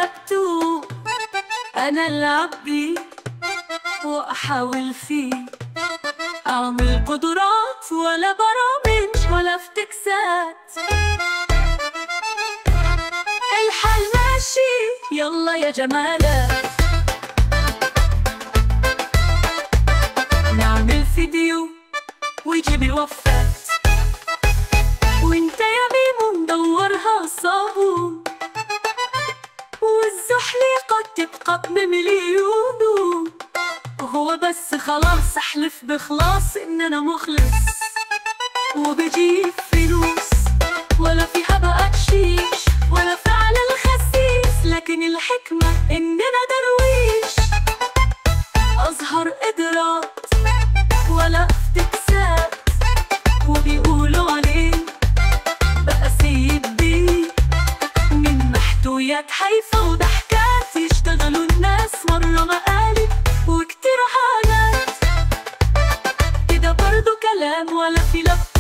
كتبته أنا اللي أبي وأحاول فيه، أعمل قدرات ولا برامج ولا افتكاسات. الحال ماشي يلا يا جمالة، نعمل فيديو ويجيب الوفات، وانت يا ميمو مدورها صابون، والزحليقة تبقى بمليون. وهو بس خلاص احلف بخلاص ان انا مخلص وبجيب فلوس، ولا فيها بقى تشيش ولا فعل الخسيس، لكن الحكمة اننا درويش. اظهر قدرات ولا افتكاسات، وبيقولوا عليه بقى سيد بيه، من محتويات هايفة وضحكات يشتغلوا الناس مرة مقالب وكتير حالات كده برضو كلام ولا في لف.